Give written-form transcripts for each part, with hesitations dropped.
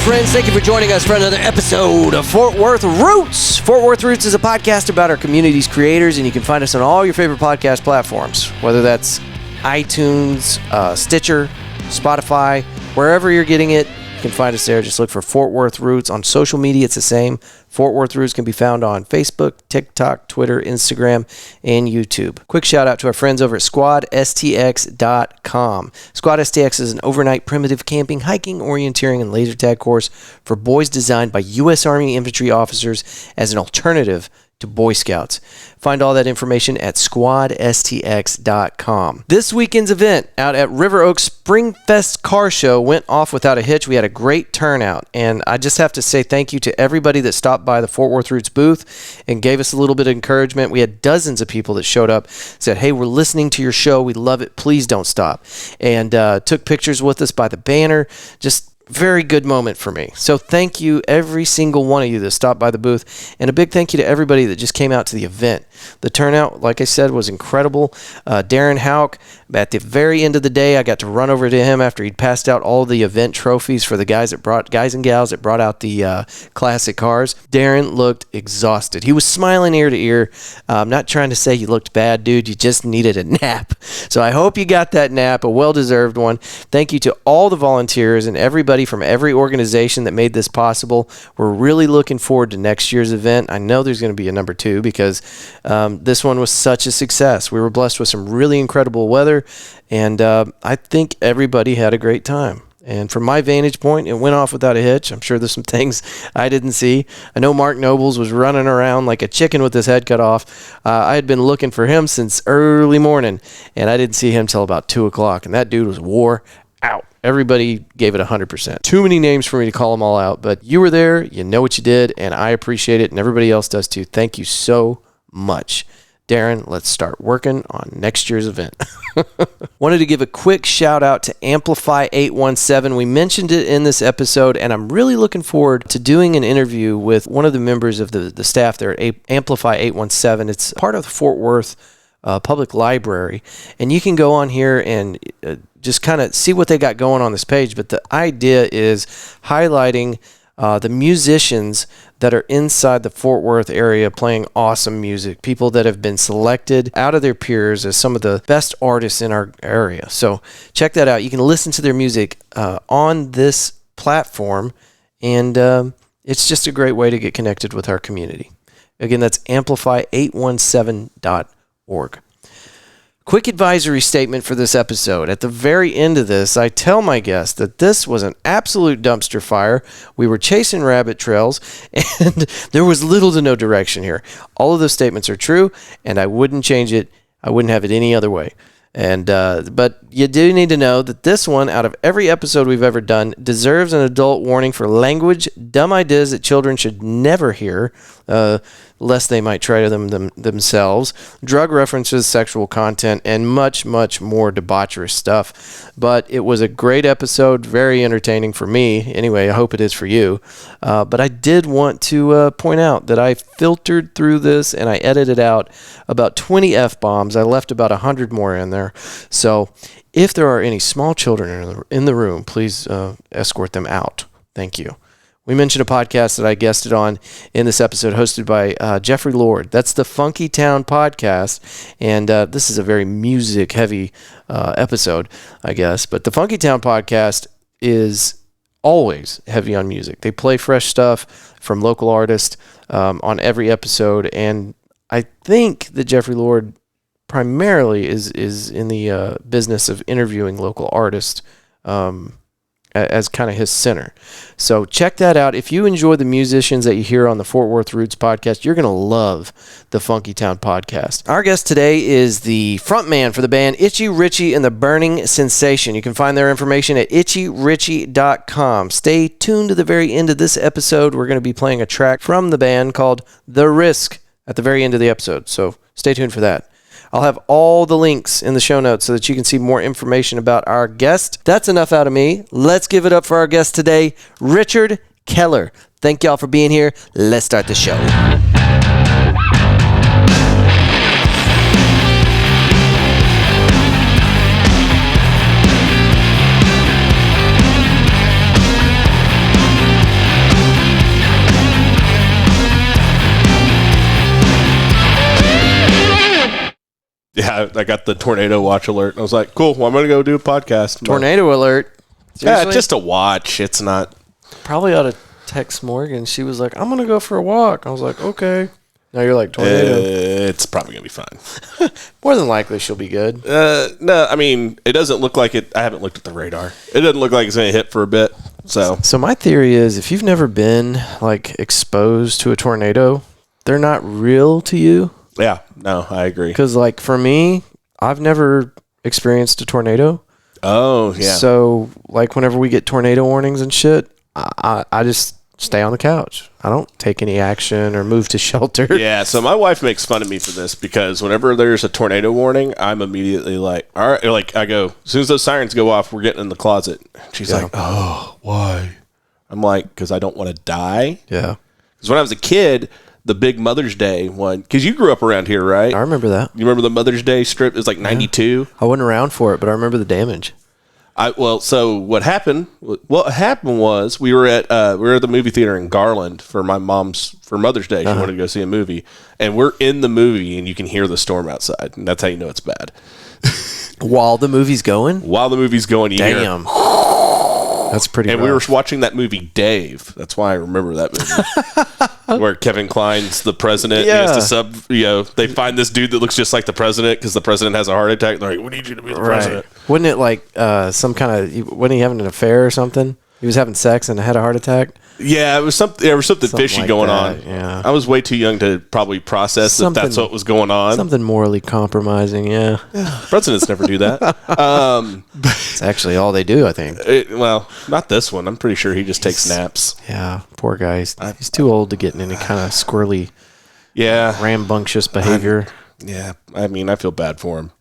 friends. Thank you for joining us for another episode of Fort Worth Roots. Fort Worth Roots is a podcast about our community's creators, and you can find us on all your favorite podcast platforms, whether that's iTunes, Stitcher, Spotify, wherever you're getting it. You can find us there. Just look for Fort Worth Roots. On social media, it's the same. Fort Worth Roots can be found on Facebook, TikTok, Twitter, Instagram, and YouTube. Quick shout out to our friends over at SquadSTX.com. Squad STX is an overnight primitive camping, hiking, orienteering, and laser tag course for boys designed by U.S. Army infantry officers as an alternative to Boy Scouts. Find all that information at SquadSTX.com. This weekend's event out at River Oak Springfest Car Show went off without a hitch. We had a great turnout, and I just have to say thank you to everybody that stopped by the Fort Worth Roots booth and gave us a little bit of encouragement. We had dozens of people that showed up, said, hey, we're listening to your show. We love it. Please don't stop. And took pictures with us by the banner. Just very good moment for me. So thank you, every single one of you that stopped by the booth, and a big thank you to everybody that just came out to the event. The turnout, like I said, was incredible. Darren Houck, at the very end of the day, I got to run over to him after he'd passed out all the event trophies for the guys and gals that brought out the classic cars. Darren looked exhausted. He was smiling ear to ear. I'm not trying to say you looked bad, dude. You just needed a nap. So I hope you got that nap, a well-deserved one. Thank you to all the volunteers and everybody from every organization that made this possible. We're really looking forward to next year's event. I know there's going to be a number 2 because this one was such a success. We were blessed with some really incredible weather, and I think everybody had a great time. And from my vantage point, it went off without a hitch. I'm sure there's some things I didn't see. I know Mark Nobles was running around like a chicken with his head cut off. I had been looking for him since early morning, and I didn't see him till about 2 o'clock, and that dude was wore out. Everybody gave it 100%. Too many names for me to call them all out, but you were there, you know what you did, and I appreciate it, and everybody else does too. Thank you so much. Darren, let's start working on next year's event. Wanted to give a quick shout out to Amplify 817. We mentioned it in this episode, and I'm really looking forward to doing an interview with one of the members of the staff there at Amplify 817. It's part of the Fort Worth Public Library, and you can go on here and just kind of see what they got going on this page. But the idea is highlighting the musicians that are inside the Fort Worth area playing awesome music, people that have been selected out of their peers as some of the best artists in our area. So check that out. You can listen to their music on this platform, and it's just a great way to get connected with our community. Again, that's amplify817.org. Quick advisory statement for this episode. At the very end of this, I tell my guests that this was an absolute dumpster fire. We were chasing rabbit trails, and there was little to no direction here. All of those statements are true, and I wouldn't change it. I wouldn't have it any other way. And but you do need to know that this one, out of every episode we've ever done, deserves an adult warning for language, dumb ideas that children should never hear, lest they might try them themselves, drug references, sexual content, and much, much more debaucherous stuff. But it was a great episode, very entertaining for me. Anyway, I hope it is for you. But I did want to point out that I filtered through this and I edited out about 20 F-bombs. I left about 100 more in there. So if there are any small children in the room, please escort them out. Thank you. We mentioned a podcast that I guested on in this episode, hosted by Jeffrey Lord. That's the Funky Town Podcast, and this is a very music-heavy episode, I guess. But the Funky Town Podcast is always heavy on music. They play fresh stuff from local artists on every episode, and I think that Jeffrey Lord primarily is in the business of interviewing local artists as kind of his center. So check that out. If you enjoy the musicians that you hear on the Fort Worth Roots podcast, you're going to love the Funky Town Podcast. Our guest today is the frontman for the band Itchy Richie and the Burning Sensation. You can find their information at itchyrichie.com. Stay tuned to the very end of this episode. We're going to be playing a track from the band called The Risk at the very end of the episode, so stay tuned for that. I'll have all the links in the show notes so that you can see more information about our guest. That's enough out of me. Let's give it up for our guest today, Richard Keller. Thank y'all for being here. Let's start the show. Yeah, I got the tornado watch alert. I was like, cool. Well, I'm going to go do a podcast. Tornado alert. Seriously? Yeah, just a watch. It's not. Probably ought to text Morgan. She was like, I'm going to go for a walk. I was like, okay. Now you're like, tornado. It's probably going to be fine. More than likely she'll be good. No, I mean, it doesn't look like it. I haven't looked at the radar. It doesn't look like it's going to hit for a bit. So my theory is if you've never been like exposed to a tornado, they're not real to you. Yeah, no, I agree. Because like for me, I've never experienced a tornado. Oh, yeah. So like whenever we get tornado warnings and shit, I just stay on the couch. I don't take any action or move to shelter. Yeah, so my wife makes fun of me for this because whenever there's a tornado warning, I'm immediately like, all right, like I go, as soon as those sirens go off, we're getting in the closet. She's like, oh, why? I'm like, because I don't want to die. Yeah. Because when I was a kid, the big Mother's Day one, because you grew up around here, right? I remember that. You remember the Mother's Day strip? It was like 92. I wasn't around for it, but I remember the damage. So what happened? What happened was we were at the movie theater in Garland for my mom's for Mother's Day. She wanted to go see a movie, and we're in the movie, and you can hear the storm outside, and that's how you know it's bad. While the movie's going? While the movie's going, you hear. Damn. That's pretty And rough. we were watching that movie Dave. That's why I remember that movie. Where Kevin Kline's the president. Yeah. He has to they find this dude that looks just like the president because the president has a heart attack. They're like, we need you to be the president. Wasn't it like some kind of, wasn't he having an affair or something? He was having sex and had a heart attack? Yeah, it was something. There was something fishy like going that, on. yeah. I was way too young to probably process that that's what was going on. Something morally compromising, yeah. Presidents never do that. It's actually all they do, I think. Well, not this one. I'm pretty sure he just takes naps. Yeah, poor guy. He's too old to get in any kind of squirrely, rambunctious behavior. Yeah, I mean, I feel bad for him.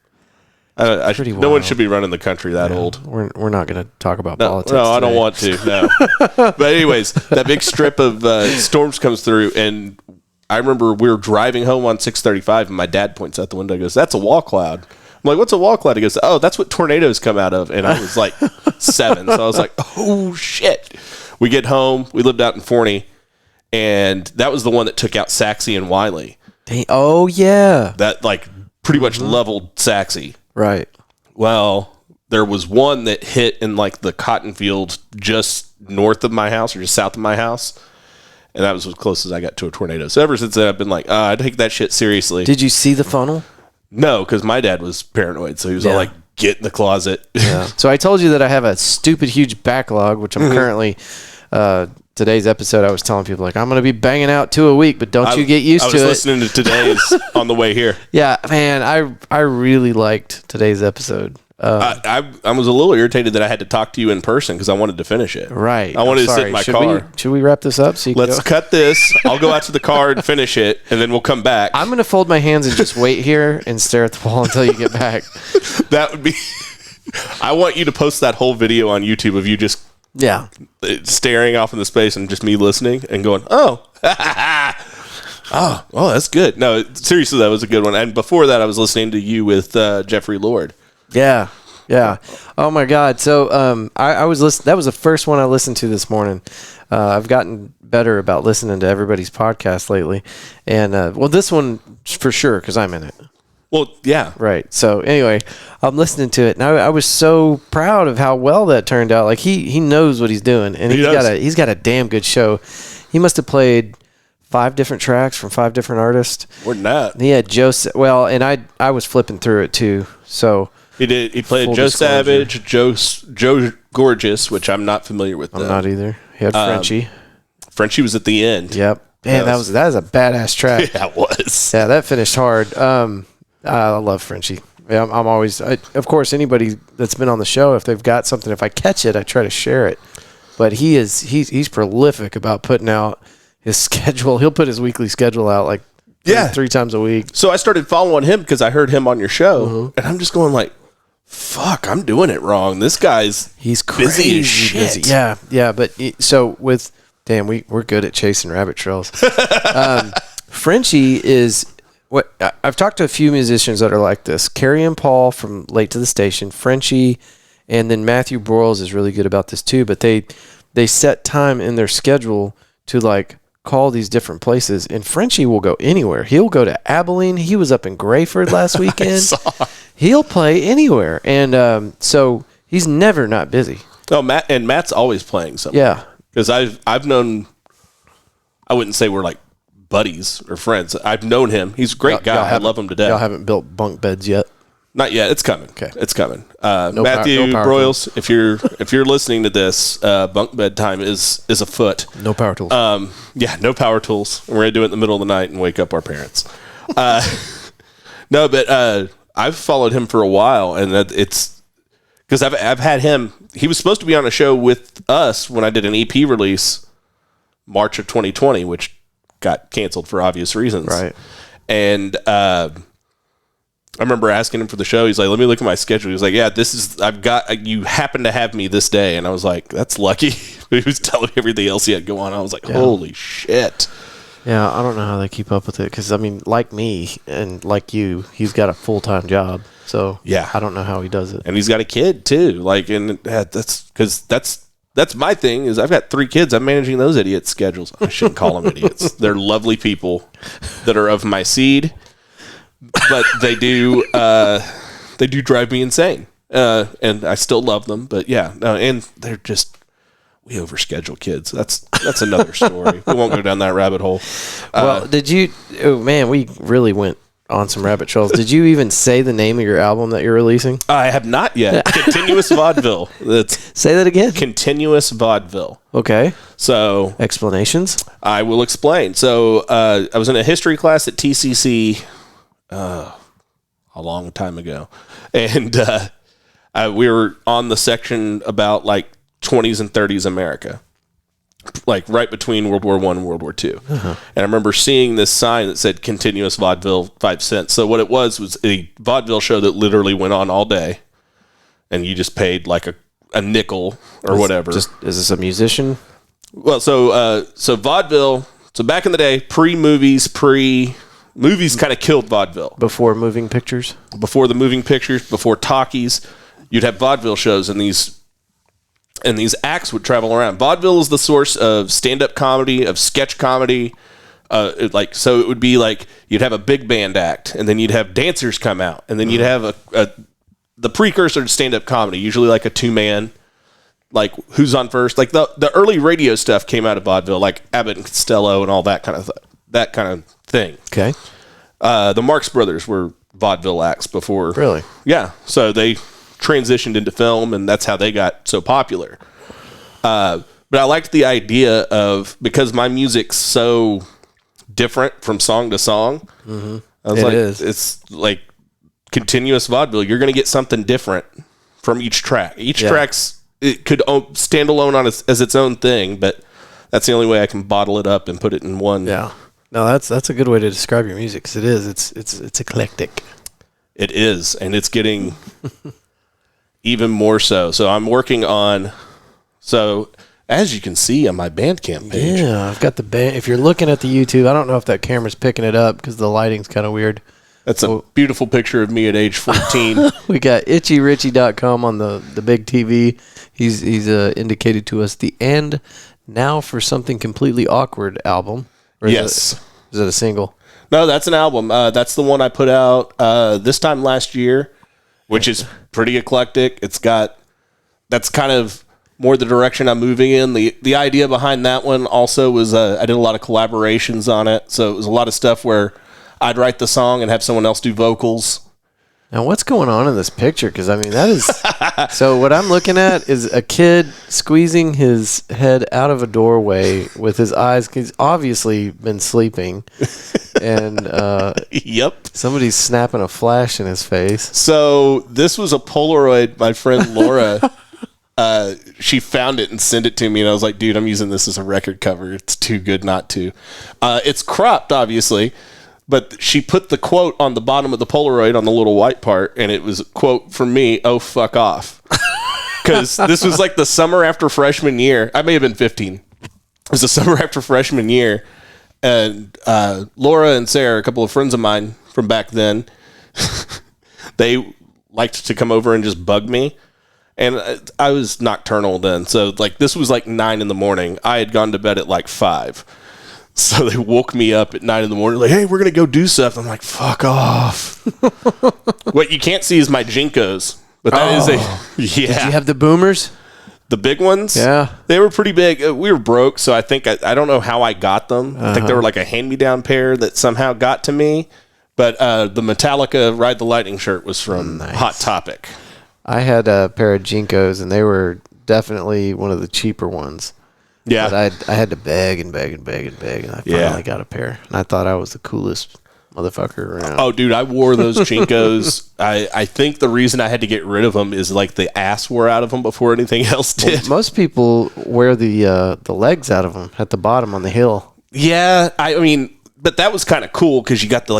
No one wild. should be running the country that old. We're not going to talk about politics. No, I today. don't want to. No. But anyways, that big strip of storms comes through, and I remember we were driving home on 635, and my dad points out the window and goes, "That's a wall cloud." I'm like, "What's a wall cloud?" He goes, "Oh, that's what tornadoes come out of." And I was like 7, so I was like, "Oh shit!" We get home. We lived out in Forney, and that was the one that took out Saxe and Wiley. Oh yeah, That like pretty much leveled Saxe. right. Well, there was one that hit in like the cotton field just north of my house or just south of my house. And that was as close as I got to a tornado. So ever since then, I've been like, I take that shit seriously. Did you see the funnel? No, because my dad was paranoid. So he was all like, get in the closet. Yeah. So I told you that I have a stupid huge backlog, which I'm currently, today's episode, I was telling people, like, I'm going to be banging out 2 a week, but don't you get used to it. I was listening to today's on the way here. Yeah, man, I really liked today's episode. I was a little irritated that I had to talk to you in person because I wanted to finish it. Right. I wanted to sit in my car. Should we wrap this up? So Let's cut this. I'll go out to the car and finish it, and then we'll come back. I'm going to fold my hands and just wait here and stare at the wall until you get back. That would be... I want you to post that whole video on YouTube of you just staring off into space and just me listening and going, oh, that's good. No, seriously, that was a good one. And before that, I was listening to you with Jeffrey Lord. Yeah. Oh my God. So I was listening. That was the first one I listened to this morning. I've gotten better about listening to everybody's podcast lately, and this one for sure because I'm in it. Well, yeah. Right. So anyway, I'm listening to it, and I was so proud of how well that turned out. Like he knows what he's doing, and he's got a damn good show. He must have played 5 different tracks from 5 different artists. More than that. He had Joe. Well, and I was flipping through it too. So he did. He played Joe Savage, Joe Gorgeous, which I'm not familiar with. I'm not either. He had Frenchie. Frenchie was at the end. Yep. Man, that was a badass track. Yeah, it was. Yeah, that finished hard. I love Frenchie. Yeah, I'm always, of course, anybody that's been on the show, if they've got something, if I catch it, I try to share it. But he's prolific about putting out his schedule. He'll put his weekly schedule out like 3 times a week. So I started following him because I heard him on your show, and I'm just going like, fuck, I'm doing it wrong. This guy's busy as shit. Busy. Yeah. But so with, we're good at chasing rabbit trails. Frenchie is what I've talked to a few musicians that are like this. Carrie and Paul from Late to the Station, Frenchie, and then Matthew Broyles is really good about this too. But they set time in their schedule to like call these different places, and Frenchie will go anywhere. He'll go to Abilene. He was up in Grayford last weekend. He'll play anywhere, and so he's never not busy. Oh, Matt's always playing something. Yeah, because I've known. I wouldn't say we're like buddies or friends. I've known him. He's a great guy. I love him to death. Y'all haven't built bunk beds yet. Not yet. It's coming. Okay, it's coming. Matthew Broyles, if you're listening to this, bunk bed time is afoot. No power tools. No power tools. We're gonna do it in the middle of the night and wake up our parents. No, but I've followed him for a while, and it's because I've had him. He was supposed to be on a show with us when I did an EP release, March of 2020, which got canceled for obvious reasons. Right. And I remember asking him for the show. He's like, "Let me look at my schedule." He was like, "Yeah, you happen to have me this day." And I was like, "That's lucky." But he was telling me everything else he had going on. I was like, "Holy shit." Yeah, I don't know how they keep up with it because, I mean, like me and like you, he's got a full-time job. So yeah, I don't know how he does it. And he's got a kid too. Like, and that's because that's my thing is I've got 3 kids. I'm managing those idiots' schedules. I shouldn't call them idiots. They're lovely people that are of my seed, but they do drive me insane. And I still love them, but yeah, no, and they're just. We overschedule kids. That's another story. We won't go down that rabbit hole. Well, did you? Oh man, we really went on some rabbit trails. Did you even say the name of your album that you're releasing? I have not yet. Continuous Vaudeville. Say that again. Continuous Vaudeville. Okay. So explanations. I will explain. So I was in a history class at TCC a long time ago, and we were on the section about like 20s and 30s America, like right between World War I and World War II. Uh-huh. And I remember seeing this sign that said Continuous Vaudeville, 5 cents. So what it was a vaudeville show that literally went on all day, and you just paid like a nickel or whatever. Is this a musician? Well, so vaudeville, so back in the day, pre-movies kind of killed vaudeville. Before moving pictures? Before the moving pictures, before talkies, you'd have vaudeville shows, and these acts would travel around. Vaudeville is the source of stand-up comedy, of sketch comedy. So it would be like you'd have a big band act, and then you'd have dancers come out, and then you'd have the precursor to stand-up comedy, usually like a 2-man, like Who's on First. Like the early radio stuff came out of vaudeville, like Abbott and Costello and all that kind of thing. Okay. The Marx Brothers were vaudeville acts before. Really? Yeah. So they transitioned into film, and that's how they got so popular. But I liked the idea of, because my music's so different from song to song. Mm-hmm. I was it's like Continuous Vaudeville. You're going to get something different from each track. Each track's, it could stand alone as its own thing, but that's the only way I can bottle it up and put it in one. Yeah. No, that's a good way to describe your music, because it is. It's eclectic. It is, and it's getting even more so. So I'm working on, as you can see on my Bandcamp page. Yeah, I've got the band. If you're looking at the YouTube, I don't know if that camera's picking it up because the lighting's kind of weird. That's a beautiful picture of me at age 14. We got itchyrichy.com on the big TV. He's indicated to us the "And Now for Something Completely Awkward" album. Yes. Is it a single? No, that's an album. That's the one I put out this time last year, which is pretty eclectic. That's kind of more the direction I'm moving in. The idea behind that one also was I did a lot of collaborations on it. So it was a lot of stuff where I'd write the song and have someone else do vocals. Now, what's going on in this picture? Because, I mean, that is... So what I'm looking at is a kid squeezing his head out of a doorway with his eyes. He's obviously been sleeping. And yep, somebody's snapping a flash in his face. So this was a Polaroid. My friend Laura, she found it and sent it to me. And I was like, dude, I'm using this as a record cover. It's too good not to. It's cropped, obviously. But she put the quote on the bottom of the Polaroid on the little white part, and it was a quote from me, "Oh, fuck off." Because this was like the summer after freshman year. I may have been 15. It was the summer after freshman year. And Laura and Sarah, a couple of friends of mine from back then, they liked to come over and just bug me. And I was nocturnal then. So like this was like 9 a.m. I had gone to bed at like 5. So they woke me up at 9 a.m, like, hey, we're going to go do stuff. I'm like, fuck off. What you can't see is my Jinkos. But that is yeah. Did you have the boomers? The big ones? Yeah. They were pretty big. We were broke, so I think I don't know how I got them. I think they were like a hand-me-down pair that somehow got to me. But the Metallica Ride the Lightning shirt was from Hot Topic. I had a pair of Jinkos, and they were definitely one of the cheaper ones. Yeah. But I had to beg, and I finally got a pair. And I thought I was the coolest motherfucker around. Oh, dude, I wore those Jinkos. I think the reason I had to get rid of them is like the ass wore out of them before anything else did. Well, most people wear the legs out of them at the bottom on the heel. Yeah, I mean, but that was kind of cool because you got the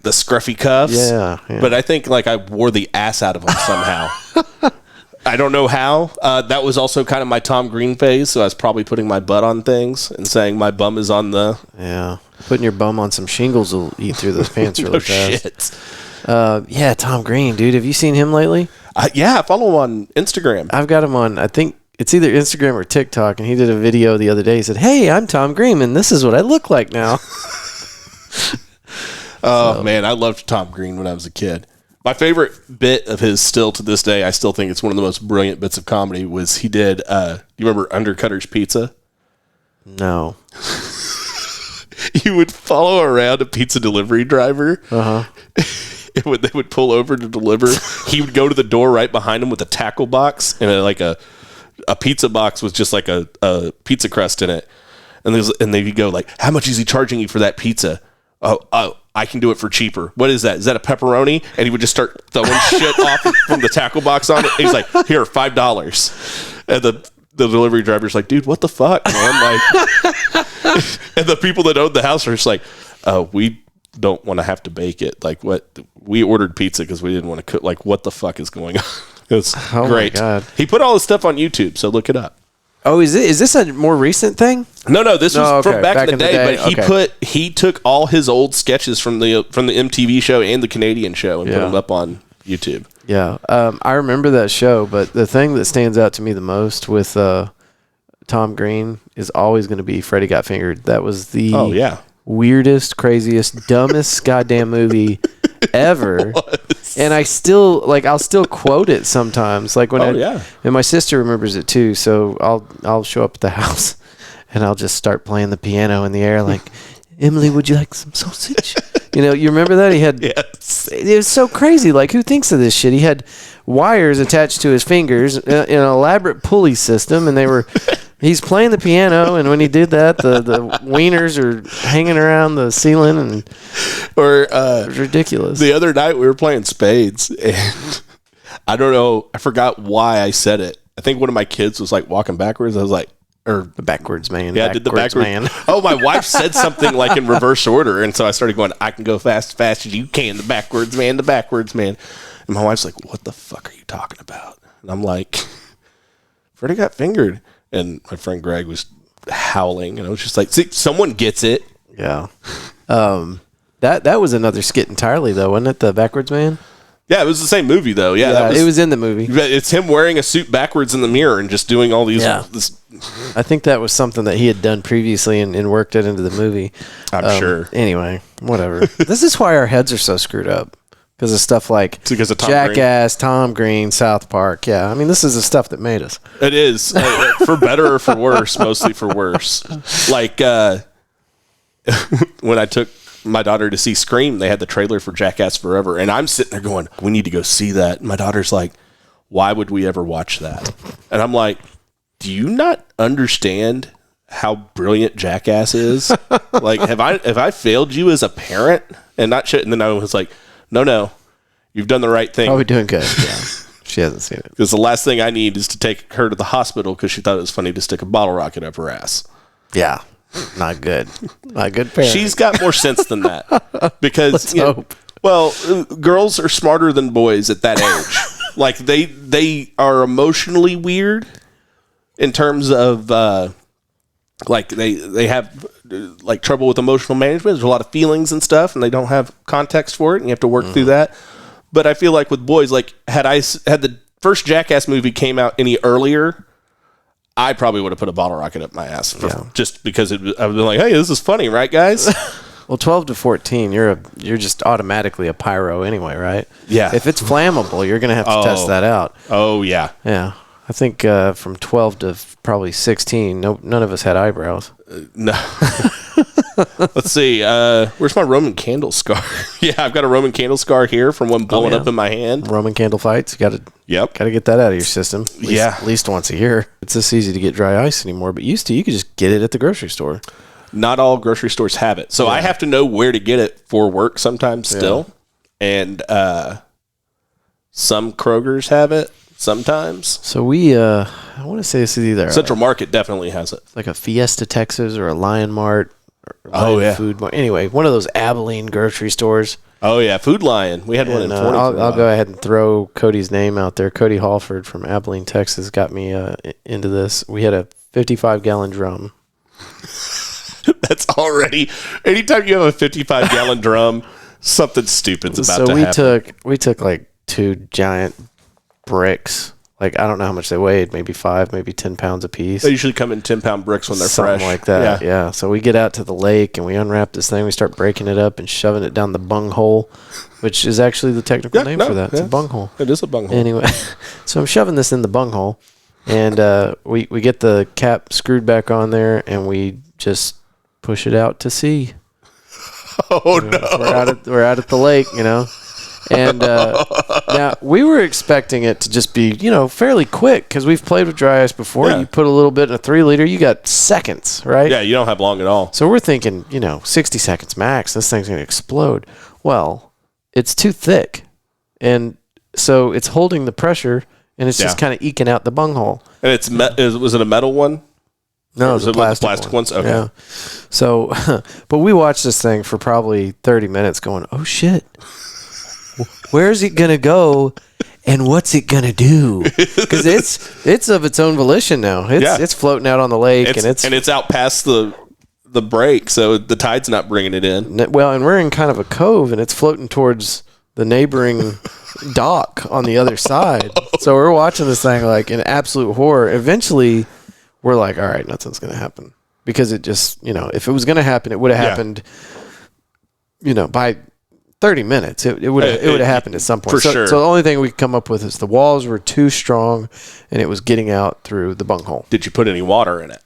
scruffy cuffs. Yeah. But I think like I wore the ass out of them somehow. I don't know how. That was also kind of my Tom Green phase, so I was probably putting my butt on things and saying my bum is on the... Yeah. Putting your bum on some shingles will eat through those pants really fast. Shit. Yeah, Tom Green, dude. Have you seen him lately? Yeah, I follow him on Instagram. I've got him on, I think it's either Instagram or TikTok, and he did a video the other day. He said, hey, I'm Tom Green, and this is what I look like now. Man, I loved Tom Green when I was a kid. My favorite bit of his still to this day, I still think it's one of the most brilliant bits of comedy, was he did, you remember Undercutter's Pizza? No. He would follow around a pizza delivery driver. And when they would pull over to deliver, he would go to the door right behind him with a tackle box and a pizza box with just like a pizza crust in it. And they'd go like, how much is he charging you for that pizza? Oh, I can do it for cheaper. What is that? Is that a pepperoni? And he would just start throwing shit off from the tackle box on it. He's like, here, $5. And the delivery driver's like, dude, what the fuck, man? Like, and the people that owned the house are just like, we don't want to have to bake it. Like, what? We ordered pizza because we didn't want to cook. Like, what the fuck is going on? It's great. My God. He put all his stuff on YouTube, so look it up. Oh, is this a more recent thing? No, this was from back in the day. But he took all his old sketches from the MTV show and the Canadian show and put them up on YouTube. Yeah, I remember that show. But the thing that stands out to me the most with Tom Green is always going to be Freddy Got Fingered. That was the weirdest, craziest, dumbest goddamn movie ever. And I'll still quote it sometimes. Like when and my sister remembers it too. So I'll show up at the house and I'll just start playing the piano in the air like, Emily, would you like some sausage? You remember that? He had, it was so crazy. Like, who thinks of this shit? He had wires attached to his fingers in an elaborate pulley system, and he's playing the piano, and when he did that, the wieners are hanging around the ceiling, and it was ridiculous. The other night we were playing spades, and I don't know, I forgot why I said it. I think one of my kids was like walking backwards. I was like, the backwards man. Yeah, I did the backwards man. Oh, my wife said something like in reverse order, and so I started going, I can go fast as you can, the backwards man. And my wife's like, what the fuck are you talking about? And I'm like, Freddy Got Fingered. And my friend Greg was howling, and I was just like, see, someone gets it. Yeah. That was another skit entirely, though, wasn't it? The backwards man? Yeah, it was the same movie, though. Yeah, it was in the movie. It's him wearing a suit backwards in the mirror and just doing all these. Yeah. I think that was something that he had done previously and worked it into the movie. I'm sure. Anyway, whatever. This is why our heads are so screwed up. Because of stuff like Jackass, Tom Green, South Park. Yeah, I mean, this is the stuff that made us. It is. For better or for worse, mostly for worse. Like, when I took my daughter to see Scream, they had the trailer for Jackass Forever, and I'm sitting there going, we need to go see that. And my daughter's like, why would we ever watch that? And I'm like, do you not understand how brilliant Jackass is? Like, have I failed you as a parent? And then I was like, no, you've done the right thing. Oh, we're doing good. Yeah. She hasn't seen it. Because the last thing I need is to take her to the hospital because she thought it was funny to stick a bottle rocket up her ass. Yeah. Not good. Not good parent. She's got more sense than that. Because, let's hope. Well, girls are smarter than boys at that age. Like, they are emotionally weird in terms of, like, they have, like, trouble with emotional management. There's a lot of feelings and stuff, and they don't have context for it, and you have to work through that. But I feel like with boys, like, had the first Jackass movie came out any earlier, I probably would have put a bottle rocket up my ass just because I've been like, hey, this is funny, right, guys? Well, 12 to 14, you're just automatically a pyro anyway, right? Yeah. If it's flammable, you're going to have to test that out. Oh, yeah. Yeah. I think from 12 to probably 16, none of us had eyebrows. No. Let's see. Where's my Roman candle scar? Yeah, I've got a Roman candle scar here from one blowing up in my hand. Roman candle fights. Got to get that out of your system. At least once a year. It's this easy to get dry ice anymore, but used to you could just get it at the grocery store. Not all grocery stores have it. So I have to know where to get it for work sometimes still. And some Kroger's have it sometimes. So we, I want to say this is either Central Market definitely has it. Like a Fiesta, Texas, or a Lion Mart. Or Food Mart. Anyway, one of those Abilene grocery stores. Oh, yeah. Food Lion. We had one in 40. I'll go ahead and throw Cody's name out there. Cody Halford from Abilene, Texas got me into this. We had a 55-gallon drum. That's already, anytime you have a 55-gallon drum, something stupid's about to happen. We took like 2 giant bricks. Like, I don't know how much they weighed, maybe 5, maybe 10 pounds a piece. They usually come in 10-pound bricks when they're fresh. Something like that, yeah. So we get out to the lake, and we unwrap this thing. We start breaking it up and shoving it down the bung hole, which is actually the technical name for that. It's a bung hole. It is a bung hole. Anyway, so I'm shoving this in the bung hole, and we get the cap screwed back on there, and we just push it out to sea. Oh, no. We're out at the lake, And now we were expecting it to just be, fairly quick because we've played with dry ice before. Yeah. You put a little bit in a 3-liter, you got seconds, right? Yeah, you don't have long at all. So we're thinking, 60 seconds max. This thing's going to explode. Well, it's too thick. And so it's holding the pressure, and it's just kind of eking out the bunghole. And was it a metal one? No, it was a plastic ones. Okay. Yeah. So, but we watched this thing for probably 30 minutes going, oh, shit. Where's it going to go, and what's it going to do? Because it's of its own volition now. It's floating out on the lake. And it's out past the break, so the tide's not bringing it in. Well, and we're in kind of a cove, and it's floating towards the neighboring dock on the other side. So we're watching this thing like in absolute horror. Eventually, we're like, all right, nothing's going to happen. Because it just, if it was going to happen, it would have happened, by 30 minutes. It would have happened at some point. For sure. So the only thing we could come up with is the walls were too strong, and it was getting out through the bunghole. Did you put any water in it?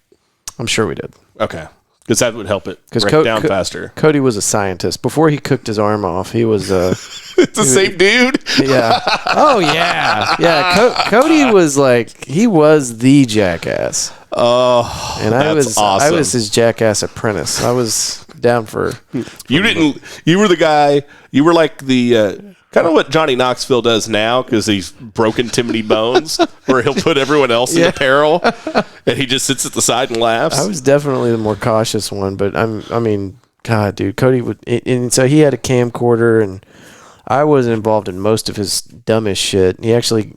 I'm sure we did. Okay. Because that would help it break down faster. Cody was a scientist. Before he cooked his arm off, he was... it's the same dude? Yeah. Oh, yeah. Yeah. Cody was like... He was the jackass. Oh, and that's awesome. I was his jackass apprentice. I was down for... You were the guy... You were like the... kind of what Johnny Knoxville does now, because he's broken Timothy Bones, where he'll put everyone else in peril, and he just sits at the side and laughs. I was definitely the more cautious one, but God, dude, Cody would, and so he had a camcorder, and I was involved in most of his dumbest shit. He actually,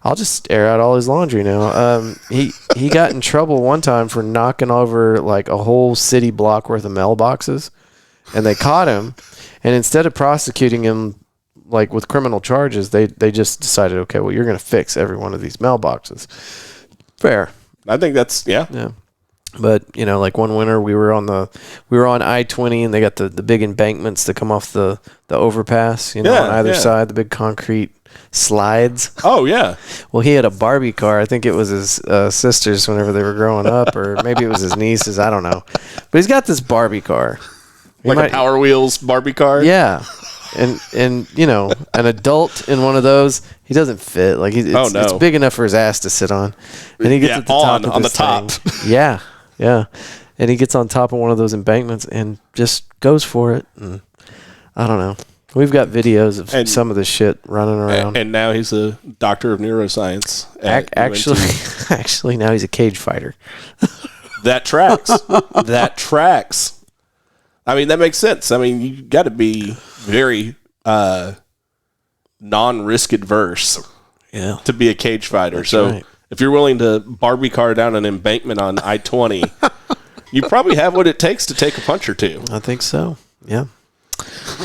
I'll just air out all his laundry now. He got in trouble one time for knocking over like a whole city block worth of mailboxes, and they caught him, and instead of prosecuting him like with criminal charges, they just decided, okay, well, you're going to fix every one of these mailboxes. Fair. I think that's, yeah. But, like one winter we were on I-20, and they got the big embankments that come off the overpass, on either side, the big concrete slides. Oh, yeah. Well, he had a Barbie car. I think it was his sisters whenever they were growing up, or maybe it was his nieces. I don't know. But he's got this Barbie car. A Power Wheels Barbie car? Yeah. And an adult in one of those, he doesn't fit. Like it's big enough for his ass to sit on, and he gets at the top of this thing. Yeah. And he gets on top of one of those embankments and just goes for it. And I don't know. We've got videos of some of this shit running around. And now he's a doctor of neuroscience. Actually, now he's a cage fighter. That tracks. That tracks. I mean, that makes sense. I mean, you got to be very non-risk adverse to be a cage fighter. That's so if you're willing to Barbie car down an embankment on I-20, you probably have what it takes to take a punch or two. I think so. Yeah.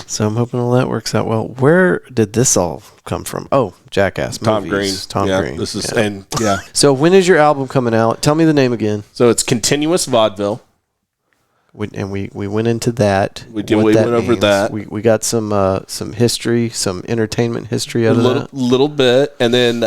So I'm hoping all that works out well. Where did this all come from? Oh, Jackass Tom movies. Green. Tom Green. This is and yeah. So when is your album coming out? Tell me the name again. So it's Continuous Vaudeville. We went into that. We went over that. We got some history, some entertainment history out of that. Little bit, and then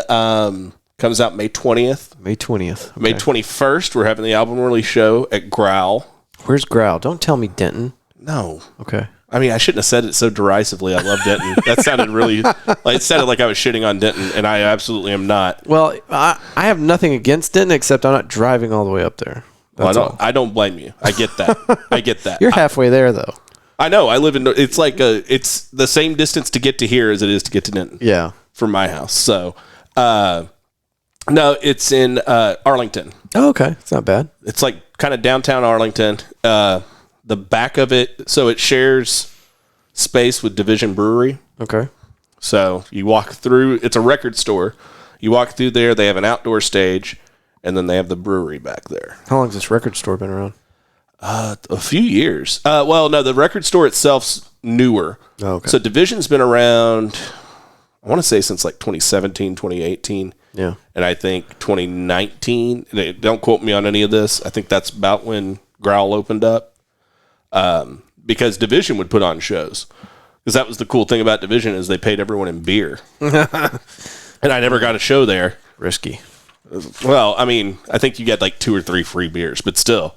comes out May 20th. May 20th. Okay. May 21st, we're having the album release show at Growl. Where's Growl? Don't tell me Denton. No. Okay. I mean, I shouldn't have said it so derisively. I love Denton. That sounded really it sounded like I was shitting on Denton, and I absolutely am not. Well, I have nothing against Denton except I'm not driving all the way up there. Well, I don't blame you. I get that. You're halfway there, though. I know. I live in. It's like it's the same distance to get to here as it is to get to Denton. Yeah. From my house. So, no, it's in Arlington. Oh, okay. It's not bad. It's like kind of downtown Arlington. The back of it, so it shares space with Division Brewery. Okay. So you walk through. It's a record store. You walk through there. They have an outdoor stage. And then they have the brewery back there. How long has this record store been around? A few years. Well, no, the record store itself's newer. Oh, okay. So Division's been around, I want to say since like 2017, 2018. Yeah. And I think 2019, don't quote me on any of this, I think that's about when Growl opened up. Because Division would put on shows. Because that was the cool thing about Division is they paid everyone in beer. And I never got a show there. Risky. Well, I mean, I think you get like 2 or 3 free beers, but still,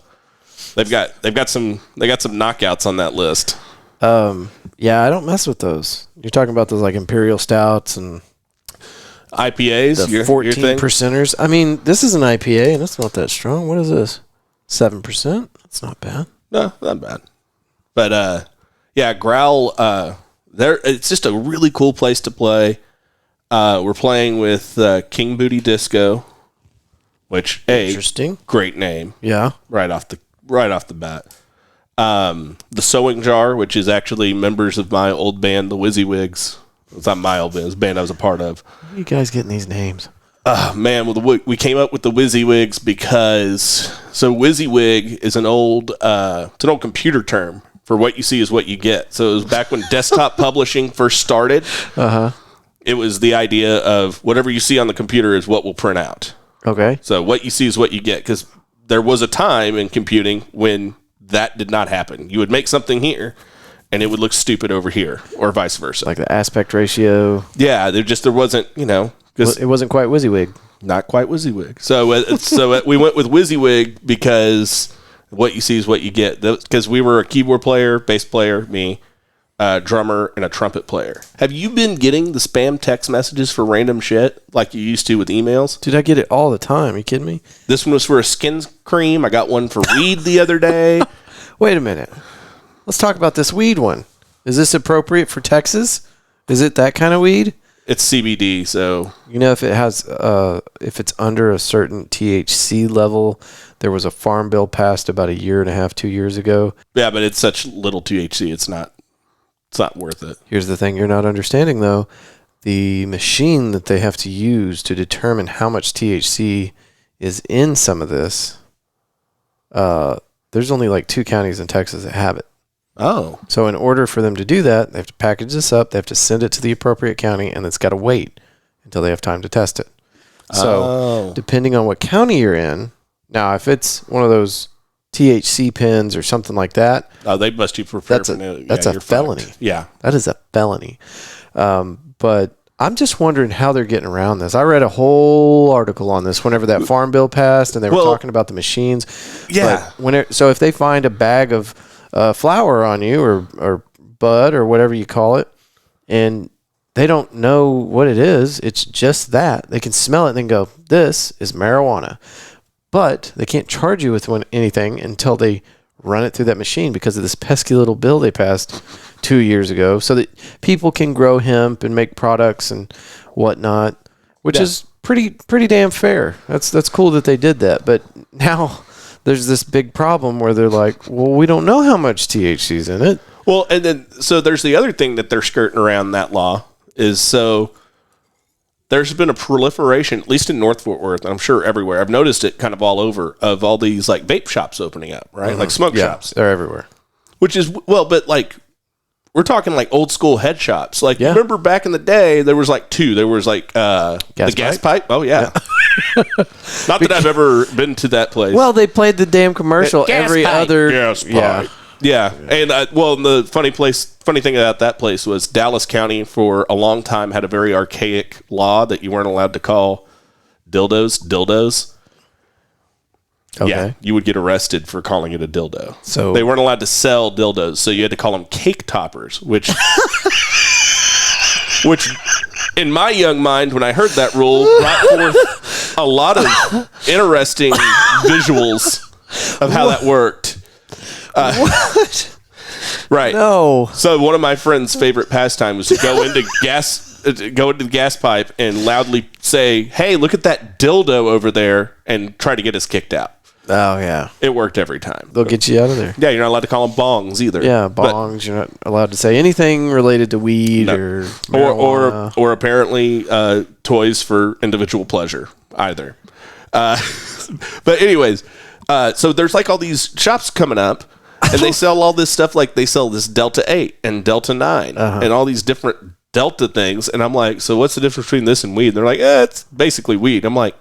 they've got some knockouts on that list. Yeah, I don't mess with those. You're talking about those like Imperial Stouts and IPAs, the 14%ers. I mean, this is an IPA and it's not that strong. What is this? 7%? That's not bad. No, not bad. But yeah, Growl. It's just a really cool place to play. We're playing with King Booty Disco. Which interesting, great name. Yeah, right off the bat. The Sewing Jar, which is actually members of my old band, the WYSIWYGs. It's not my old band; it's a band I was a part of. Where are you guys getting these names? Man, well, we came up with the WYSIWYGs because WYSIWYG is an old computer term for what you see is what you get. So it was back when desktop publishing first started. It was the idea of whatever you see on the computer is what will print out. Okay. So what you see is what you get, because there was a time in computing when that did not happen. You would make something here, and it would look stupid over here, or vice versa. Like the aspect ratio. Yeah, there wasn't, because it wasn't quite WYSIWYG. Not quite WYSIWYG. So we went with WYSIWYG because what you see is what you get. Because we were a keyboard player, bass player, me, drummer, and a trumpet player. Have you been getting the spam text messages for random shit like you used to with emails? Dude, I get it all the time. Are you kidding me? This one was for a skin cream. I got one for weed the other day. Wait a minute. Let's talk about this weed one. Is this appropriate for Texas? Is it that kind of weed? It's CBD, so if it has if it's under a certain THC level, there was a farm bill passed about 1.5 2 years ago. Yeah, but it's such little THC, it's not worth it. Here's the thing you're not understanding, though. The machine that they have to use to determine how much THC is in some of this, there's only like 2 counties in Texas that have it. Oh. So in order for them to do that, they have to package this up, they have to send it to the appropriate county, and it's got to wait until they have time to test it. So depending on what county you're in, now if it's one of those THC pins or something like that. Oh, they must you prepare that's a felony. Fucked. Yeah. That is a felony. But I'm just wondering how they're getting around this. I read a whole article on this whenever that farm bill passed, and they were talking about the machines. Yeah. But so if they find a bag of flour on you or bud or whatever you call it, and they don't know what it is, it's just that. They can smell it and then go, this is marijuana. But they can't charge you with anything until they run it through that machine because of this pesky little bill they passed 2 years ago so that people can grow hemp and make products and whatnot, which is pretty damn fair. That's cool that they did that. But now there's this big problem where they're like, well, we don't know how much THC's in it. Well, and then so there's the other thing that they're skirting around that law is there's been a proliferation, at least in North Fort Worth, and I'm sure everywhere. I've noticed it kind of all over, of all these like vape shops opening up, right? Like smoke shops. They're everywhere. Which is, but like we're talking like old school head shops. Like, Yeah. remember back in the day, there was like two. There was like the gas pipe. Oh, yeah. Not that I've ever been to that place. Well, they played the damn commercial every other. Gas pipe. Yeah. And, the funny thing about that place was Dallas County for a long time had a very archaic law that you weren't allowed to call dildos. Okay. Yeah, you would get arrested for calling it a dildo. So they weren't allowed to sell dildos, so you had to call them cake toppers, which in my young mind, when I heard that rule, brought forth a lot of interesting visuals of how that worked. What? Right. No. So one of my friend's favorite pastime was to go into the gas pipe and loudly say, "Hey, look at that dildo over there," and try to get us kicked out. Oh, yeah. It worked every time. They'll get you out of there. Yeah, you're not allowed to call them bongs either. Yeah, bongs. You're not allowed to say anything related to weed or marijuana. or apparently toys for individual pleasure either. But anyways, so there's like all these shops coming up, and they sell all this stuff. Like they sell this Delta 8 and Delta 9 and all these different Delta things. And I'm like, so what's the difference between this and weed? And they're like, it's basically weed. I'm like,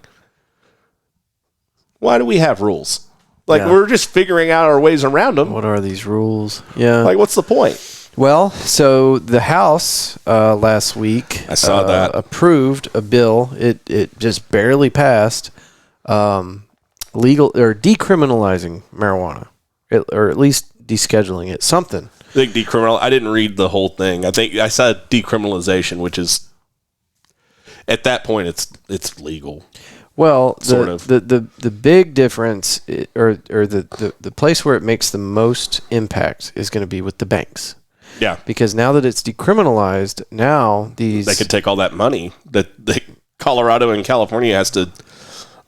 why do we have rules? Like, we're just figuring out our ways around them. What are these rules? Yeah. Like, what's the point? Well, so the House last week I saw that approved a bill. It just barely passed legal or decriminalizing marijuana, or at least descheduling it. Something. I think I didn't read the whole thing. I think I saw decriminalization, which is at that point it's legal. Well, sort of. The big difference, or the place where it makes the most impact is going to be with the banks. Yeah. Because now that it's decriminalized, now they could take all that money that Colorado and California has to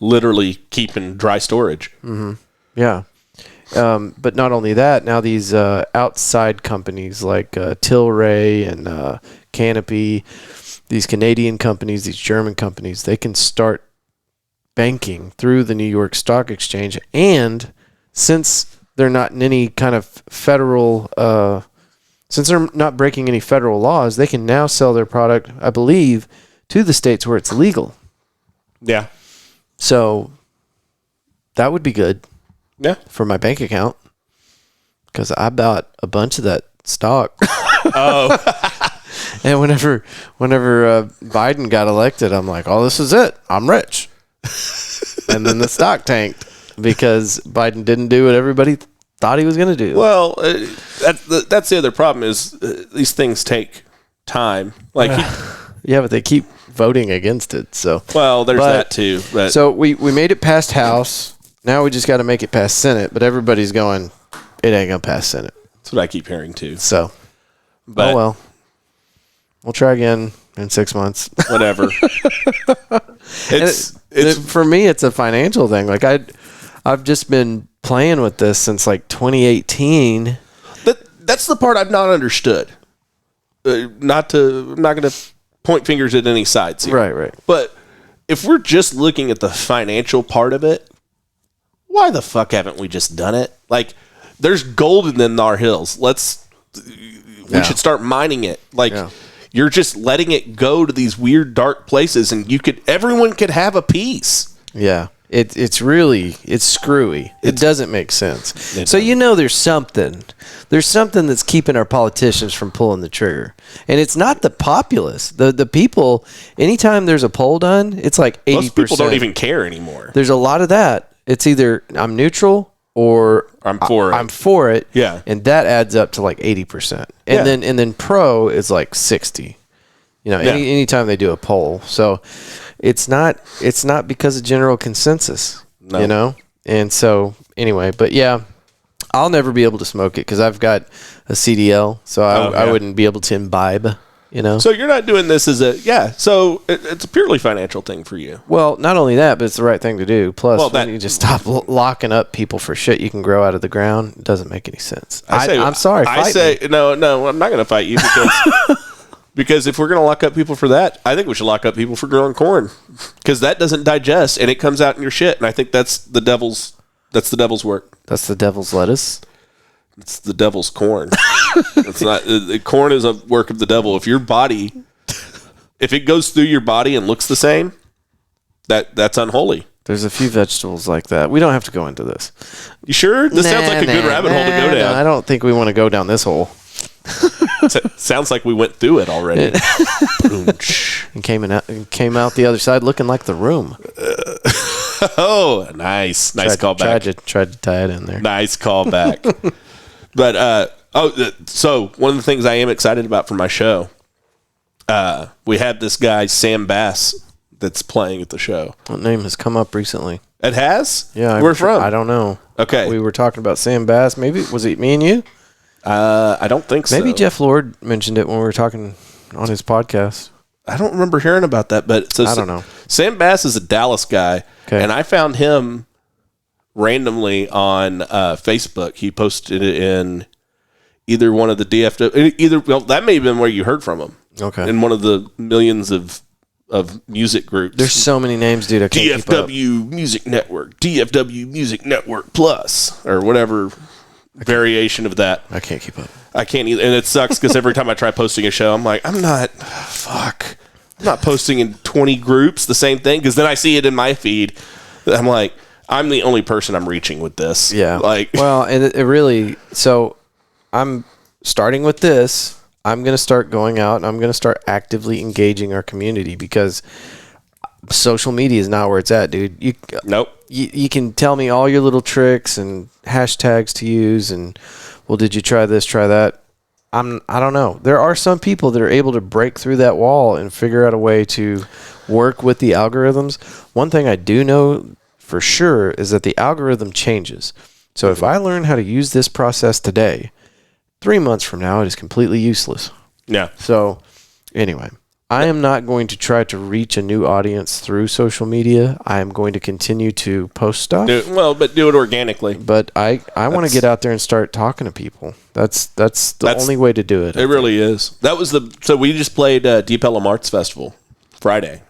literally keep in dry storage. Mm-hmm. Yeah. But not only that, now these outside companies like Tilray and Canopy, these Canadian companies, these German companies, they can start banking through the New York Stock Exchange. And since they're not in any kind of federal, since they're not breaking any federal laws, they can now sell their product, I believe, to the states where it's legal. Yeah. So that would be good. Yeah. For my bank account. Because I bought a bunch of that stock. Oh. And whenever Biden got elected, I'm like, oh, this is it. I'm rich. And then the stock tanked because Biden didn't do what everybody thought he was going to do. Well, that's the other problem is these things take time. Like, yeah, but they keep voting against it. So well, there's that too. But so we made it past House. Now we just got to make it past Senate. But everybody's going, it ain't going to pass Senate. That's what I keep hearing too. So, but, oh well, we'll try again in 6 months. Whatever. It's for me, it's a financial thing. Like I've just been playing with this since like 2018. That's the part I've not understood. I'm not going to point fingers at any sides here. Right. But if we're just looking at the financial part of it, why the fuck haven't we just done it? Like, there's gold in our hills. We should start mining it. Like, you're just letting it go to these weird dark places, and everyone could have a piece. Yeah. It's screwy. It doesn't make sense. So there's something. There's something that's keeping our politicians from pulling the trigger. And it's not the populace. The people, anytime there's a poll done, it's like 80%. Most people don't even care anymore. There's a lot of that. It's either I'm neutral or I'm for it. I'm for it. Yeah. And that adds up to like 80%. And then pro is like 60. Anytime they do a poll. So it's not because of general consensus, And so anyway, but yeah, I'll never be able to smoke it because I've got a CDL, so I wouldn't be able to imbibe. So you're not doing this as so it's a purely financial thing for you. Well, not only that, but it's the right thing to do. Plus, when you just stop locking up people for shit you can grow out of the ground, it doesn't make any sense. I'm sorry. No, I'm not going to fight you because if we're going to lock up people for that, I think we should lock up people for growing corn because that doesn't digest and it comes out in your shit. And I think that's the devil's work. That's the devil's lettuce. It's the devil's corn. It's not. Corn is a work of the devil. If it goes through your body and looks the same, that's unholy. There's a few vegetables like that. We don't have to go into this. You sure? This sounds like a good rabbit hole to go down. I don't think we want to go down this hole. Sounds like we went through it already. And came out the other side looking like The Room. Oh, nice callback. Tried to tie it in there. Nice callback. But so one of the things I am excited about for my show, we had this guy Sam Bass that's playing at the show. What name has come up recently? It has? Yeah. Where from? I don't know. Okay. We were talking about Sam Bass. Maybe was it me and you? I don't think so. Maybe Jeff Lord mentioned it when we were talking on his podcast. I don't remember hearing about that, but I don't know. Sam Bass is a Dallas guy, and I found him randomly on Facebook. He posted it in either one of the DFW. That may have been where you heard from him. Okay. In one of the millions of music groups. There's so many names, dude. I can't keep up. DFW Music Network, DFW Music Network Plus, or whatever variation of that. I can't keep up. I can't either. And it sucks because every time I try posting a show, I'm like, I'm not posting in 20 groups the same thing, because then I see it in my feed. I'm like, I'm the only person I'm reaching with this. Yeah. Well, and it really, so I'm starting with this. I'm going to start going out and I'm going to start actively engaging our community, because social media is not where it's at, dude. Nope. You can tell me all your little tricks and hashtags to use, and well, did you try this, try that? I don't know. There are some people that are able to break through that wall and figure out a way to work with the algorithms. One thing I do know for sure is that the algorithm changes. So if I learn how to use this process today, 3 months from now, it is completely useless. Yeah. So anyway, I am not going to try to reach a new audience through social media. I am going to continue to post stuff. But do it organically. But I want to get out there and start talking to people. That's the only way to do it. It really is. So we just played Deep Ellum Arts Festival Friday.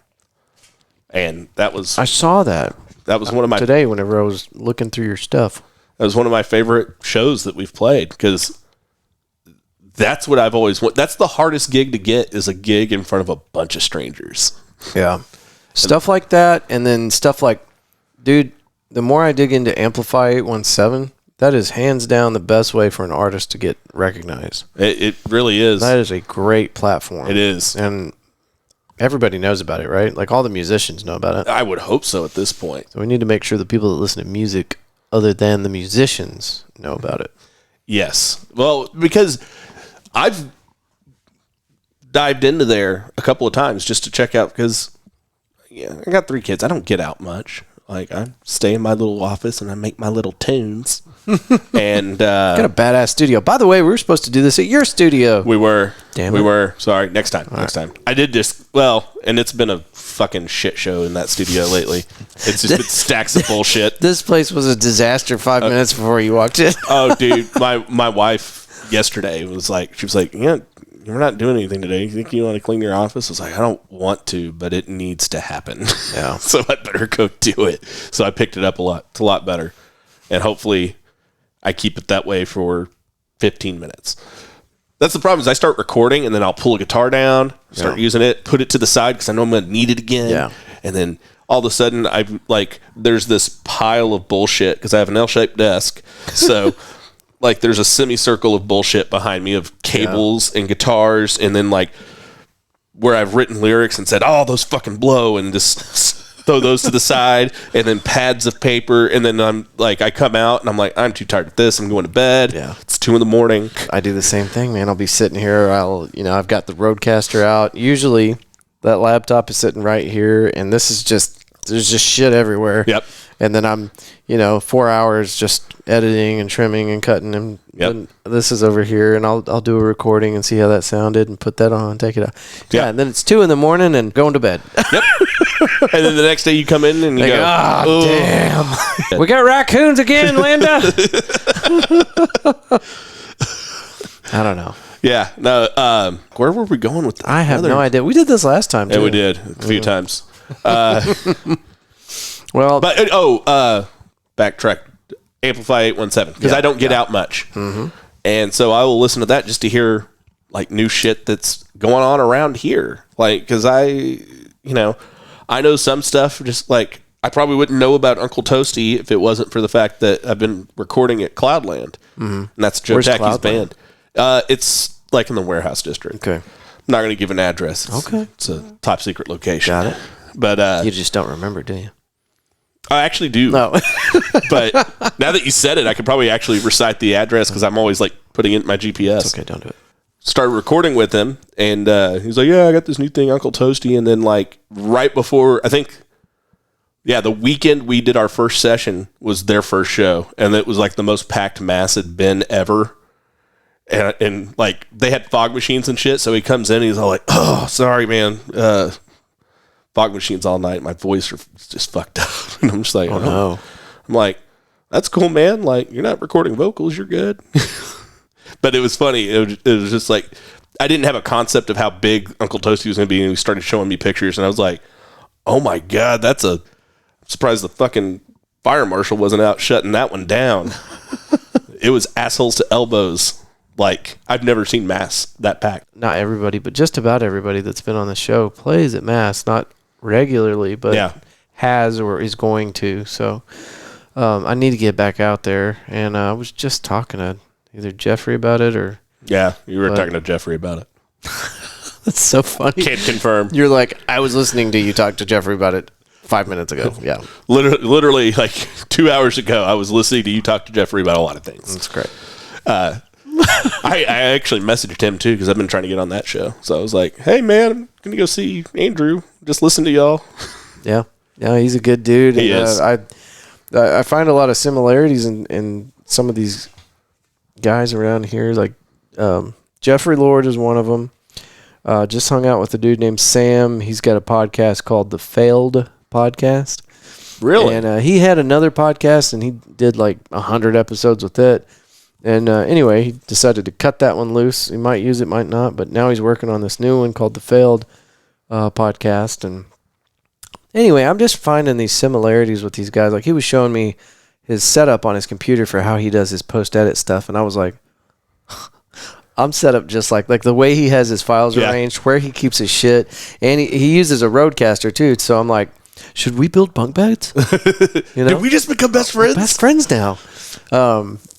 And I saw that. That was one of my... Today, whenever I was looking through your stuff. That was one of my favorite shows that we've played, because that's what I've always wanted. That's the hardest gig to get, is a gig in front of a bunch of strangers. Yeah. Stuff like that, and then stuff like, dude, the more I dig into Amplify 817, that is hands down the best way for an artist to get recognized. It really is. That is a great platform. It is. And everybody knows about it, right? Like, all the musicians know about it. I would hope so at this point. So we need to make sure the people that listen to music other than the musicians know about it. Yes. Well, because I've dived into there a couple of times just to check out, because I got 3 kids. I don't get out much. Like, I stay in my little office and I make my little tunes. And got a badass studio. By the way, we were supposed to do this at your studio. We were. Damn we it. were. Sorry. Next time. Time. I did just, and it's been a fucking shit show in that studio lately. It's just been stacks of bullshit. This place was a disaster 5 minutes before you walked in. Oh, dude. My wife yesterday was like, you're not doing anything today. You think you want to clean your office? I was like, I don't want to, but it needs to happen. Yeah. So I better go do it. So I picked it up a lot. It's a lot better. And hopefully I keep it that way for 15 minutes. That's the problem, is I start recording and then I'll pull a guitar down, start using it, put it to the side because I know I'm going to need it again. Yeah. And then all of a sudden there's this pile of bullshit because I have an L-shaped desk. So there's a semicircle of bullshit behind me of cables and guitars, and then where I've written lyrics and said, oh, those fucking blow, and just throw those to the side, and then pads of paper, and then I come out and I'm like, I'm too tired of this. I'm going to bed. Yeah. It's 2 a.m. I do the same thing, man. I'll be sitting here. I've got the Rodecaster out. Usually that laptop is sitting right here, and there's just shit everywhere. Yep. And then I'm, 4 hours just editing and trimming and cutting, and then this is over here, and I'll do a recording and see how that sounded and put that on, take it out. Yeah, and then it's 2 a.m. and going to bed. Yep. And then the next day you come in and you go, oh, damn. We got raccoons again, Linda. I don't know. Yeah. No. Where were we going with that? I have no idea. We did this last time, too. Yeah, we did a few times. Well, but backtrack. Amplify 817 because I don't get out much. And so I will listen to that just to hear like new shit that's going on around here. Like, because I know some stuff just like I probably wouldn't know about Uncle Toasty if it wasn't for the fact that I've been recording at Cloudland. And that's Joe Where's Tacky's Cloudland? band. It's like in the warehouse district. Okay. I'm not going to give an address. It's a top secret location. Got it. But you just don't remember, do you? I actually do. No. But now that you said it, I could probably actually recite the address because I'm always like putting it in my GPS. It's okay, don't do it. Started recording with him, and he's like, yeah, I got this new thing, Uncle Toasty. And then like right before, I think, the weekend we did our first session was their first show. And it was like the most packed mass had been ever. And like they had fog machines and shit. So he comes in and he's all like, oh, sorry, man. Fog machines all night. My voice is just fucked up. And I'm just like, oh no. I'm like, that's cool, man. Like, you're not recording vocals. You're good. But it was funny. It was just like, I didn't have a concept of how big Uncle Toasty was going to be. And he started showing me pictures. And I was like, oh my God, I'm surprised the fucking fire marshal wasn't out shutting that one down. It was assholes to elbows. Like, I've never seen Mass that packed. Not everybody, but just about everybody that's been on the show plays at Mass, not regularly, but has or is going to. So I need to get back out there. And I was just talking to either Jeffrey about it or... Yeah, you were talking to Jeffrey about it. That's so funny. Can't confirm. You're like, I was listening to you talk to Jeffrey about it 5 minutes ago. Yeah. Literally like 2 hours ago, I was listening to you talk to Jeffrey about a lot of things. That's great. I actually messaged him too because I've been trying to get on that show. So I was like, "Hey man, I'm gonna go see Andrew. Just listen to y'all." Yeah, he's a good dude. He is. I find a lot of similarities in some of these guys around here. Like Jeffrey Lord is one of them. Just hung out with a dude named Sam. He's got a podcast called The Failed Podcast. Really? And he had another podcast, and he did like 100 episodes with it. And anyway, he decided to cut that one loose. He might use it, might not. But now he's working on this new one called The Failed Podcast. And anyway, I'm just finding these similarities with these guys. Like, he was showing me his setup on his computer for how he does his post-edit stuff. And I was like, I'm set up just like the way he has his files arranged, where he keeps his shit. And he uses a Roadcaster, too. So I'm like, should we build bunk beds? Did we just become best friends? Best friends now.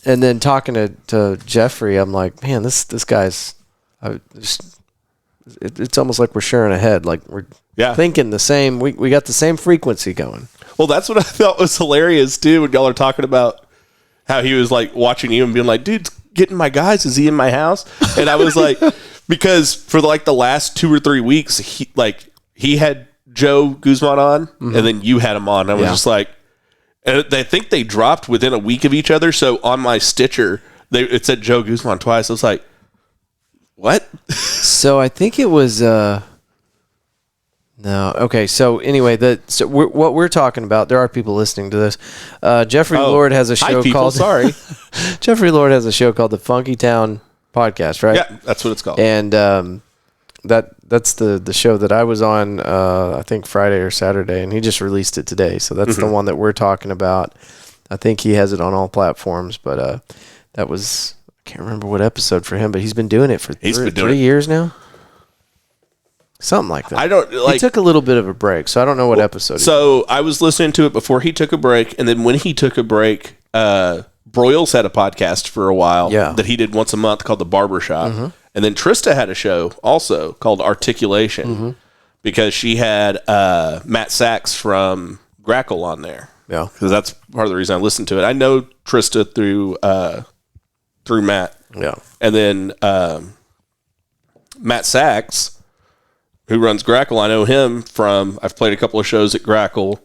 And then talking to Jeffrey, I'm like, man, this guy's. It's almost like we're sharing a head. Like we're thinking the same. We got the same frequency going. Well, that's what I thought was hilarious too. When y'all are talking about how he was like watching you and being like, "Dude's getting my guys. Is he in my house?" And I was like, because for like the last 2 or 3 weeks, he had Joe Guzman on, and then you had him on. I was just like, and I think they dropped within a week of each other. So on my Stitcher, it said Joe Guzman twice. I was like, what? So I think it was no. Okay. So anyway, what we're talking about, there are people listening to this. Jeffrey Lord has a show called. Sorry, Jeffrey Lord has a show called the Funky Town Podcast, right? Yeah, that's what it's called. And that's the show that I was on. I think Friday or Saturday, and he just released it today. So that's the one that we're talking about. I think he has it on all platforms, but that was. I can't remember what episode for him, but he's been doing it for 3 years now. Something like that. I don't like. He took a little bit of a break, so I don't know what episode. So I was listening to it before he took a break, and then when he took a break, Broyles had a podcast for a while that he did once a month called The Barbershop, and then Trista had a show also called Articulation because she had Matt Sachs from Grackle on there. Yeah, because that's part of the reason I listened to it. I know Trista through Matt. Yeah. And then Matt Sachs, who runs Grackle, I know him from, I've played a couple of shows at Grackle.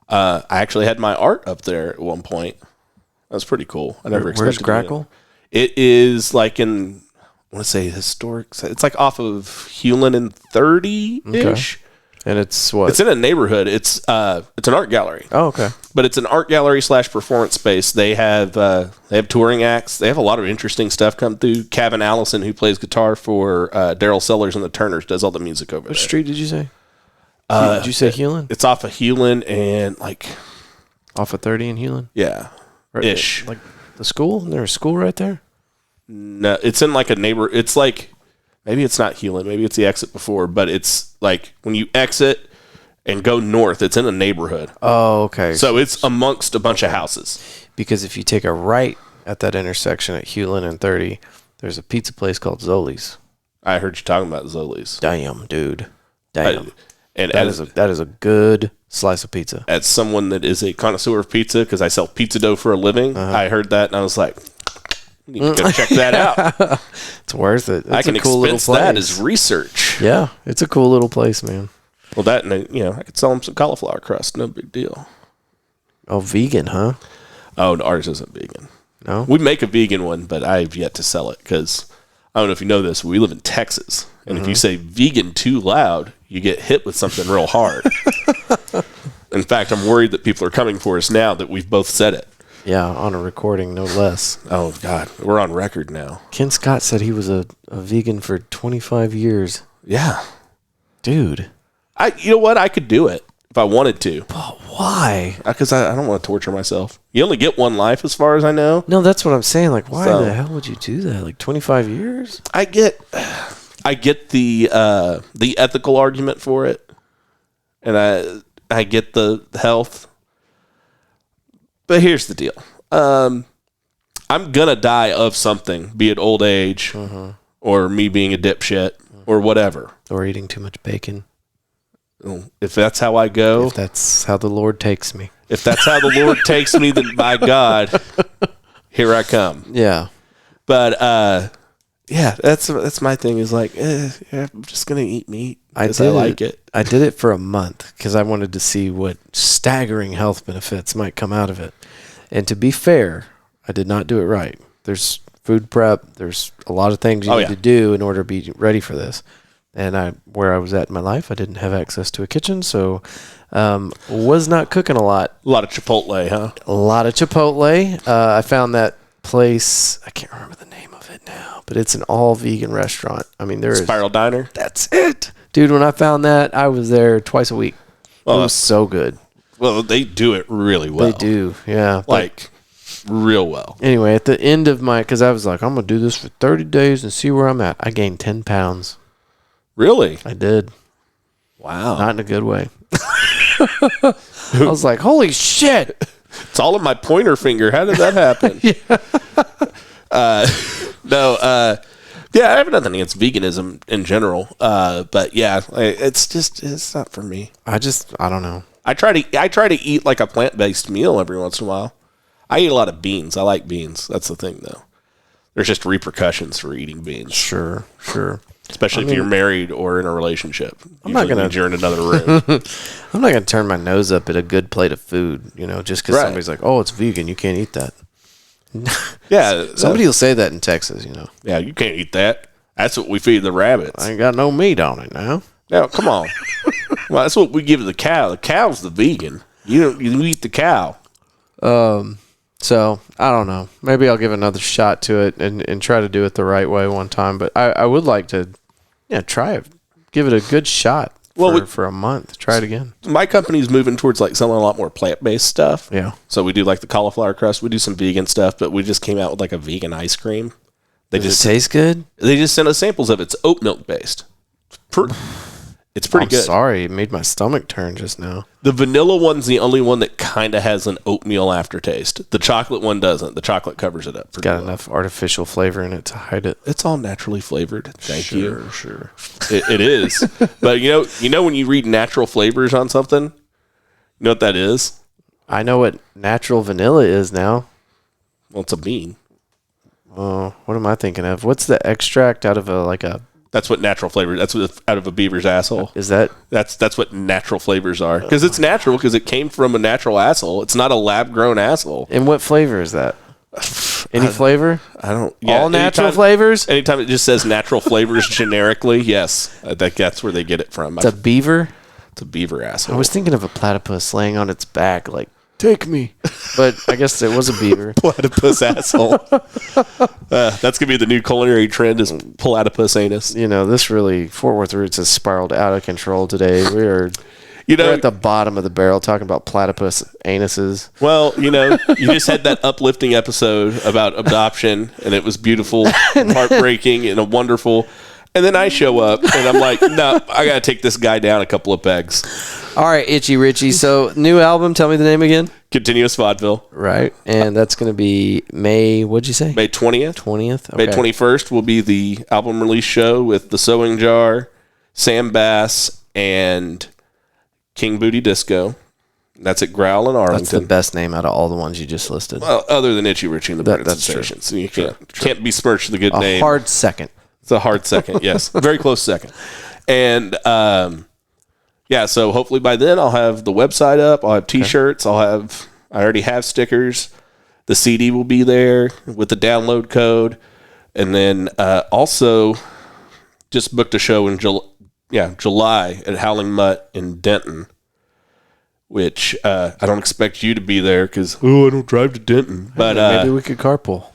I actually had my art up there at one point. That was pretty cool. I never expected. Where's Grackle? It is like in, I want to say historic. It's like off of Hewlin and 30-ish. Okay. And it's what? It's in a neighborhood. It's an art gallery. Oh, okay. But it's an art gallery / performance space. They have touring acts. They have a lot of interesting stuff come through. Kevin Allison, who plays guitar for Daryl Sellers and the Turners, does all the music over there. What street did you say? Did you say Hewlin? It's off of Hewlin and like off of 30 in Hewlin. Yeah, Ish. Like the school? Isn't there a school right there? No, it's in like a neighbor. It's like, maybe it's not Hewlin. Maybe it's the exit before. But it's like when you exit and go north, it's in a neighborhood. Oh, okay. So it's amongst a bunch of houses. Because if you take a right at that intersection at Hewlin and 30, there's a pizza place called Zoli's. I heard you talking about Zoli's. Damn, dude. Damn. And that is a good slice of pizza. As someone that is a connoisseur of pizza, because I sell pizza dough for a living, I heard that and I was like, need to go check that out. It's worth it. I can cool expense that as research. Yeah, it's a cool little place, man. Well, that, and I could sell them some cauliflower crust. No big deal. Oh, vegan, huh? Oh, ours isn't vegan. No? We make a vegan one, but I've yet to sell it because I don't know if you know this. We live in Texas, and if you say vegan too loud, you get hit with something real hard. In fact, I'm worried that people are coming for us now that we've both said it. Yeah, on a recording, no less. Oh, God. We're on record now. Ken Scott said he was a vegan for 25 years. Yeah. Dude. You know what? I could do it if I wanted to. But why? Because I don't want to torture myself. You only get one life as far as I know. No, that's what I'm saying. Like, why the hell would you do that? Like 25 years? I get the ethical argument for it. And I get the health. But here's the deal. I'm going to die of something, be it old age or me being a dipshit or whatever. Or eating too much bacon. If that's how I go. If that's how the Lord takes me. If that's how the Lord takes me, then by God, here I come. Yeah. But, yeah, that's my thing is like, I'm just going to eat meat because I like it. I did it for a month because I wanted to see what staggering health benefits might come out of it. And to be fair, I did not do it right. There's food prep. There's a lot of things you need to do in order to be ready for this. And where I was at in my life, I didn't have access to a kitchen, so was not cooking a lot. A lot of Chipotle, huh? A lot of Chipotle. I found that place. I can't remember the name of it now, but it's an all-vegan restaurant. I mean, Spiral Diner? That's it. Dude, when I found that, I was there twice a week. It was so good. Well, they do it really well. They do, yeah. Like, real well. Anyway, at the end of because I was like, I'm going to do this for 30 days and see where I'm at. I gained 10 pounds. Really? I did. Wow. Not in a good way. I was like, holy shit. It's all in my pointer finger. How did that happen? Yeah, I have nothing against veganism in general. But yeah, it's not for me. I don't know. I try to eat like a plant-based meal every once in a while. I eat a lot of beans. I like beans. That's the thing, though. There's just repercussions for eating beans. Sure. Especially if you're married or in a relationship. I'm not gonna. You're in another room. I'm not gonna turn my nose up at a good plate of food. Just because somebody's like, "Oh, it's vegan, you can't eat that." Yeah, somebody will say that in Texas. Yeah, you can't eat that. That's what we feed the rabbits. I ain't got no meat on it now. No, come on. Well, that's what we give the cow. The cow's the vegan. You eat the cow. So I don't know. Maybe I'll give another shot to it and try to do it the right way one time. But I would like to, try it. Give it a good shot for a month. Try it again. My company's moving towards like selling a lot more plant-based stuff. Yeah. So we do like the cauliflower crust. We do some vegan stuff, but we just came out with like a vegan ice cream. Does it taste good? They just sent us samples of it. It's oat milk based. It's pretty good. Sorry, it made my stomach turn just now. The vanilla one's the only one that kind of has an oatmeal aftertaste. The chocolate one doesn't. The chocolate covers it up. It's got enough artificial flavor in it to hide it. It's all naturally flavored. Thank you. Sure. It is. But you know when you read natural flavors on something, you know what that is? I know what natural vanilla is now. Well, it's a bean. Oh, what am I thinking of? What's the extract out of a That's what natural flavor. That's what out of a beaver's asshole. Is that? That's what natural flavors are. Because it's natural. Because it came from a natural asshole. It's not a lab grown asshole. And what flavor is that? Any flavor? I don't. Yeah, all natural flavors. Anytime it just says natural flavors generically, yes, I think that's where they get it from. It's a beaver. It's a beaver asshole. I was thinking of a platypus laying on its back, like take me, but I guess it was a beaver. Platypus asshole. That's gonna be the new culinary trend is platypus anus. This really Fort Worth Roots has spiraled out of control today. We are You know, We're at the bottom of the barrel talking about platypus anuses. well, you know, you just had that uplifting episode about adoption, and it was beautiful, and heartbreaking, and a wonderful. And then I show up, and I'm like, no, I got to take this guy down a couple of pegs. All right, Itchy Richie. So, new album. Tell me the name again. Continuous Vaudeville. Right. And that's going to be May, what'd you say? May 20th. 20th? Okay. May 21st will be the album release show with The Sewing Jar, Sam Bass, and King Booty Disco. That's at Growl in Arlington. That's the best name out of all the ones you just listed. Well, other than Itchy Richie and the Burnin that's Sensations. true. So you can't besmirch the good name. A hard second. It's a hard second, yes. Very close second. And, yeah, so hopefully by then I'll have the website up. I'll have T-shirts. I already have stickers. The CD will be there with the download code. And then also just booked a show in July at Howling Mutt in Denton, which I don't expect you to be there because, I don't drive to Denton. But maybe we could carpool.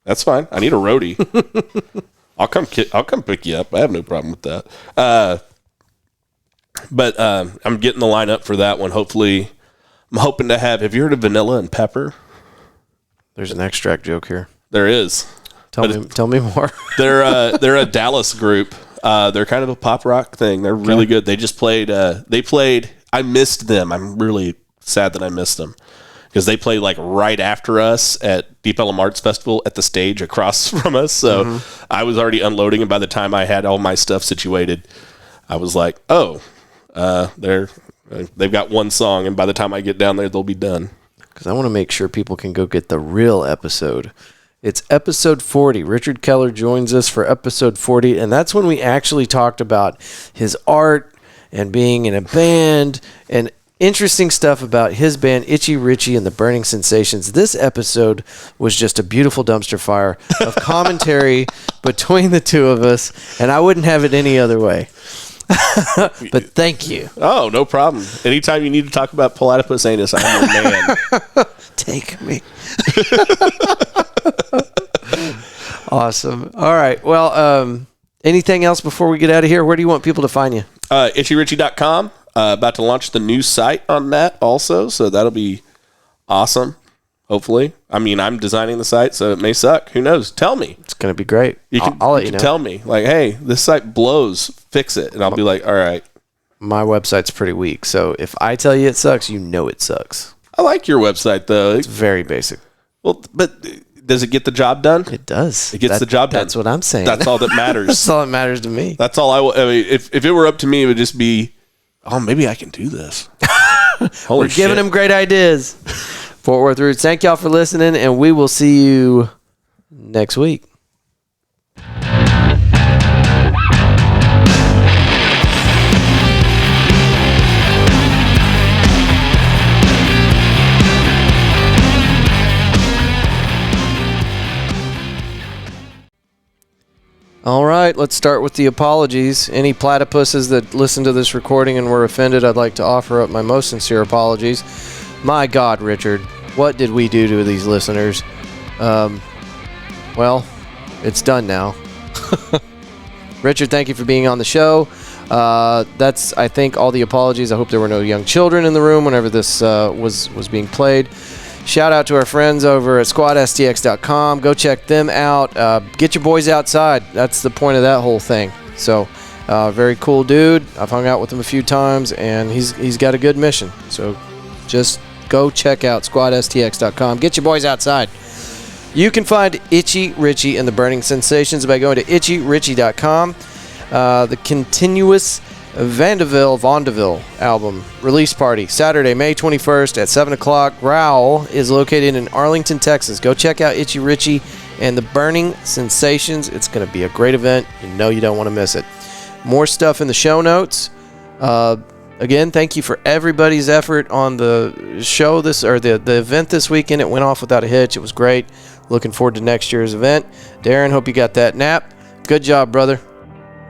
That's fine. I need a roadie. I'll come pick you up. I have no problem with that. But I'm getting the lineup for that one. Hopefully, I'm hoping to have you heard of Vanilla and Pepper? There's an extract joke here. There is. Tell me more. They're a Dallas group. They're kind of a pop rock thing. They're really good. They just played. I missed them. I'm really sad that I missed them because they played like right after us at Deep Ellum Arts Festival at the stage across from us. So I was already unloading, and by the time I had all my stuff situated, I was like, they've got one song, and by the time I get down there, they'll be done. Because I want to make sure people can go get the real episode. It's episode 40. Richard Keller joins us for episode 40, and that's when we actually talked about his art and being in a band and interesting stuff about his band, Itchy Richie and the Burning Sensations. This episode was just a beautiful dumpster fire of commentary between the two of us, and I wouldn't have it any other way. But thank you. Oh, no problem. Anytime you need to talk about platypus anus, I'm your man. Take me. Awesome. All right. Well, anything else before we get out of here? Where do you want people to find you? ItchyRichie.com. About to launch the new site on that also, so that'll be awesome. Hopefully. I mean, I'm designing the site, so it may suck. Who knows? Tell me. It's going to be great. I'll let you know. Tell me, like, hey, this site blows. Fix it. And I'll be like, all right. My website's pretty weak, so if I tell you it sucks, you know it sucks. I like your website, though. It's very basic. Well, but does it get the job done? It does. It gets the job done. That's what I'm saying. That's all that matters. That's all that matters to me. That's all I mean, if it were up to me, it would just be, maybe I can do this. We're giving them great ideas. Fort Worth Roots, thank y'all for listening, and we will see you next week. All right, let's start with the apologies. Any platypuses that listen to this recording and were offended, I'd like to offer up my most sincere apologies. My God, Richard, what did we do to these listeners? Well, it's done now. Richard, thank you for being on the show. That's, I think, all the apologies. I hope there were no young children in the room whenever this was being played. Shout out to our friends over at squadstx.com. Go check them out. Get your boys outside. That's the point of that whole thing. So, very cool dude. I've hung out with him a few times, and he's got a good mission. So, just go check out squadstx.com. Get your boys outside. You can find Itchy Richie and the Burning Sensations by going to itchyrichie.com. The Continuous Vaudeville album release party, Saturday, May 21st at 7 o'clock. Growl is located in Arlington, Texas. Go check out Itchy Richie and the Burning Sensations. It's going to be a great event. You know you don't want to miss it. More stuff in the show notes. Again, thank you for everybody's effort on the show the event this weekend. It went off without a hitch. It was great. Looking forward to next year's event. Darren, hope you got that nap. Good job, brother.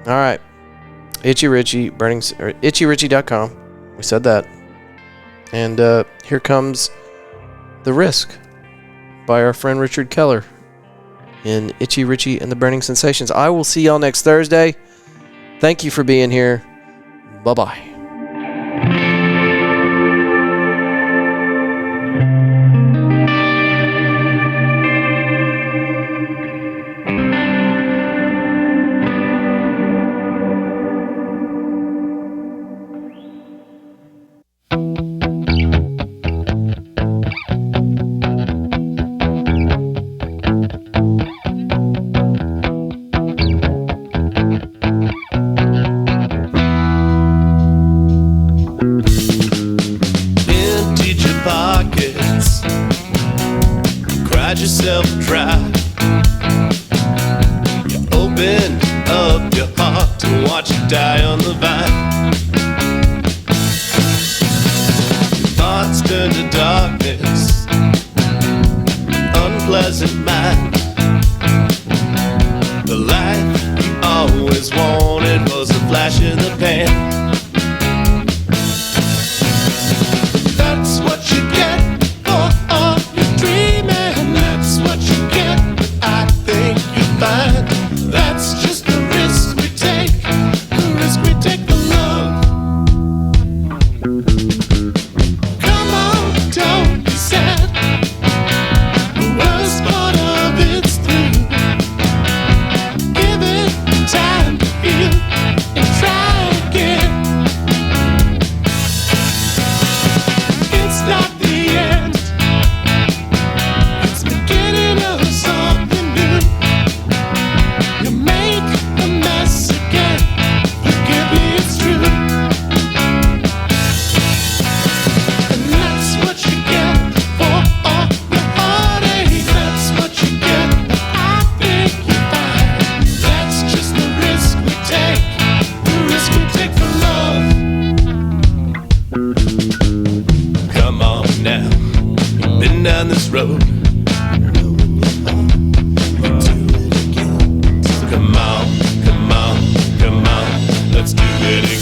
All right. Itchy Richie, itchyrichie.com. We said that. And here comes The Risk by our friend Richard Keller in Itchy Richie and the Burning Sensations. I will see y'all next Thursday. Thank you for being here. Bye-bye. yourself dry. You open up your heart and watch it die on the vine. Your thoughts turn to darkness, unpleasant mind. The life you always wanted was a flash in the pan. That's what you get for all your dreaming. That's what you get, I think you find. That's just the risk we take, the risk we take for love. Come on, don't be sad. The worst part of it's through. Give it time to heal and try again. It's not the end, it's the beginning of something new. You make a mess again, forgive me, it's true. And that's what you get for all your heartache. That's what you get, I think you find. That's just the risk we take, the risk we take for love. Come on now, you've been down this road. So come on, come on, come on, let's do it again.